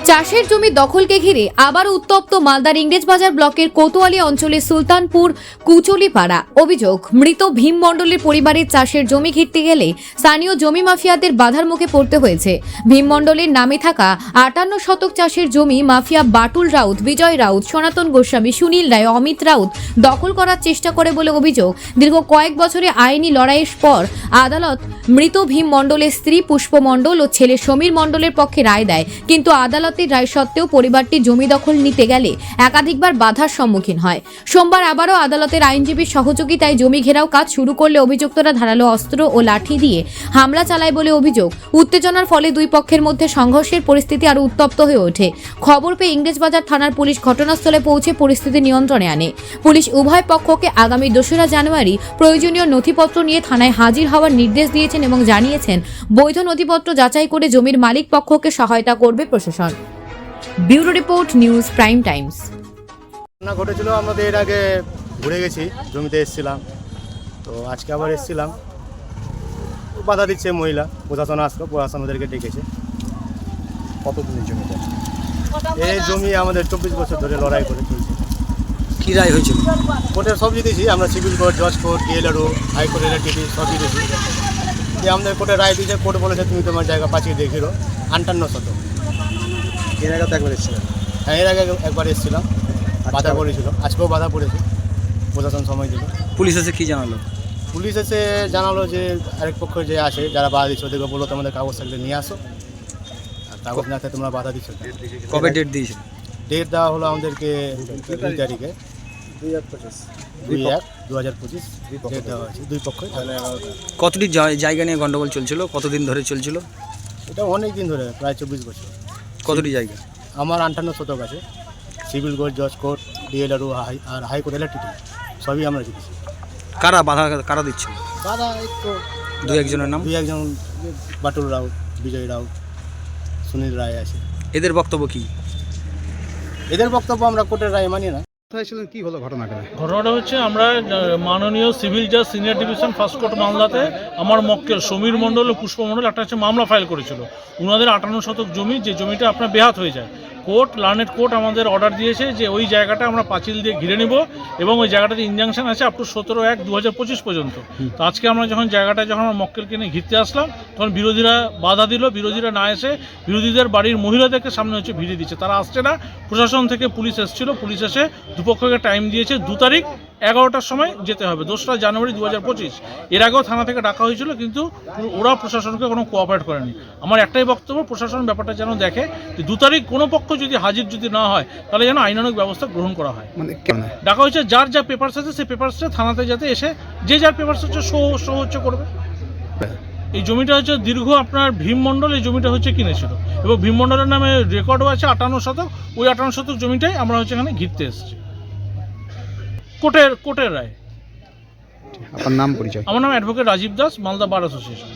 চাষের জমি দখলকে ঘিরে আবার উত্তপ্ত মালদার ইংরেজবাজার ব্লকের কোতোয়ালি অঞ্চলের সুলতানপুর কুচলিপাড়া। অভিযোগ, মৃত ভীম মণ্ডলের পরিবারের চাষের জমি ঘিরতে গেলে স্থানীয় জমি মাফিয়াদের বাধার মুখে পড়তে হয়েছে। ভীম মণ্ডলের নামে থাকা 58 শতক চাষের জমি মাফিয়া বাটুল রাউত, বিজয় রাউত, সনাতন গোস্বামী, সুনীল রায়, অমিত রাউত দখল করার চেষ্টা করে বলে অভিযোগ। দীর্ঘ কয়েক বছরে আইনি লড়াইয়ের পর আদালত মৃত ভীম মণ্ডলের স্ত্রী পুষ্প মণ্ডল ও ছেলে সমীর মণ্ডলের পক্ষে রায় দেয়, কিন্তু আদালতের রায় সত্ত্বেও পরিবারটি জমি দখল নিতে গেলে একাধিকবার বাধার সম্মুখীন হয়। সোমবার আবারও আদালতের আইনজীবীর সহযোগিতায় জমি ঘেরাও কাজ শুরু করলে অভিযুক্তরা ধারালো অস্ত্র ও লাঠি দিয়ে হামলা চালায় বলে অভিযোগ। উত্তেজনার ফলে দুই পক্ষের মধ্যে সংঘর্ষের পরিস্থিতি আরও উত্তপ্ত হয়ে ওঠে। খবর পেয়ে ইংরেজবাজার থানার পুলিশ ঘটনাস্থলে পৌঁছে পরিস্থিতি নিয়ন্ত্রণে আনে। পুলিশ উভয় পক্ষকে আগামী 2রা জানুয়ারি প্রয়োজনীয় নথিপত্র নিয়ে থানায় হাজির হওয়ার নির্দেশ দিয়েছেন এবং জানিয়েছেন বৈধ নথিপত্র যাচাই করে জমির মালিক পক্ষকে সহায়তা করবে প্রশাসন। Bureau report, news prime Times. ঘটনা ঘটেছিল, আমাদের এর আগে ঘুরে গেছি, জমিতে এসেছিলাম, তো আজকে আবার এসেছিলাম। বাধা দিচ্ছে মহিলা, প্রশাসন আসলো, প্রশাসন ওদেরকে ডেকেছে। কতদিনের জমিটা? এই জমি আমাদের 24 বছর ধরে লড়াই করে চলছে। কী রায় হয়েছিল? কোর্টের সব জিতেছি আমরা, সিভিল কোর্ট, জজ কোর্ট, ডিএলআরও, হাইকোর্ট, এলআরটিটি সব জিতেছি। যে আমাদের কোর্টে রায় দিয়েছে, কোর্ট বলেছে তুমি তোমার জায়গা পাচিয়ে দিয়ে ঘিরো 58 শতক। এর আগে তো একবার এসেছিলেন? হ্যাঁ, এর আগে একবার এসেছিলাম, বাধা পড়েছিল, আজকেও বাধা পড়েছে, প্রশাসন সময় দিল। পুলিশ এসে কী জানালো? পুলিশ এসে জানালো যে আরেক পক্ষ যে আসে, যারা বাধা দিচ্ছে ওদেরকে বলো তোমাদের কাগজ থাকলে নিয়ে আসো, আর কাগজ না থাকলে তোমরা বাধা দিচ্ছ। কবে ডেট দিয়েছিল? ডেট দেওয়া হলো আমাদেরকে 2 তারিখে, 2/1/2025 ডেট দেওয়া হয়েছে দুই পক্ষই। কতটি জায়গা নিয়ে গন্ডগোল চলছিল? কতদিন ধরে চলছিল? এটা অনেক দিন ধরে, প্রায় 24 বছর। কতটি জায়গা? আমার 58 শতক আছে, সিভিল কোর্ট, জজ কোর্ট, ডিএলআরও আর হাইকোর্ট, এলআরটিটি সবই আমরা জিতেছি। কারা দিচ্ছিল বাধা? এই তো দু একজনের নাম? 2-1 বাটুল রাউত, বিজয় রাউত, সুনীল রায় আছে। এদের বক্তব্য কি? এদের বক্তব্য আমরা কোর্টের রায় মানি না। কি হলো ঘটনাটা? ঘটনাটা হচ্ছে, আমরা মাননীয় সিভিল জাজ সিনিয়র ডিভিশন ফার্স্ট কোর্ট মামলাতে আমার মক্কেল সমীর মণ্ডল ও পুষ্প মণ্ডল একটা হচ্ছে মামলা ফাইল করেছিল। ওনাদের 58 শতক জমি, যে জমিটা আপনার বেহাত হয়ে যায়, কোর্ট, লার্নেড কোর্ট আমাদের অর্ডার দিয়েছে যে ওই জায়গাটা আমরা পাঁচিল দিয়ে ঘিরে নেব এবং ওই জায়গাটাতে ইনজাংশন আছে আপ টু 17/1/2025 পর্যন্ত। তো আজকে আমরা যখন আমার মক্কেলকে নিয়ে ঘিরতে আসলাম, তখন বিরোধীরা বাধা দিল। বিরোধীরা না এসে বিরোধীদের বাড়ির মহিলাদেরকে সামনে হচ্ছে ভিড়িয়ে দিচ্ছে, তারা আসছে না। প্রশাসন থেকে পুলিশ এসেছিল, পুলিশ এসে দুপক্ষকে টাইম দিয়েছে 2 তারিখ 11টার সময় যেতে হবে, 2রা জানুয়ারি 2025। এর আগেও থানা থেকে ডাকা হয়েছিল, কিন্তু ওরা প্রশাসনকে কোনো কোঅপারেট করেনি। আমার একটাই বক্তব্য, প্রশাসন ব্যাপারটা যেন দেখে যে 2 তারিখ কোনো পক্ষ যদি হাজির যদি না হয়, তাহলে যেন আইনানুগ ব্যবস্থা গ্রহণ করা হয়। ডাকা হয়েছে, যার যা পেপারস আছে সেই পেপারসটা থানাতে যাতে এসে যে যার পেপারস হচ্ছে শো হচ্ছে করবে। এই জমিটা হচ্ছে দীর্ঘ আপনার ভীম মণ্ডল এই জমিটা হচ্ছে কিনেছিল এবং ভীম মণ্ডলের নামে রেকর্ডও আছে 58 শতক। ওই 58 শতক জমিটাই আমরা হচ্ছে এখানে ঘিরতে এসেছি। কোর্টের রায়। আপনার নাম, পরিচয়? আমার নাম advocate Rajib Das, Malda bar association.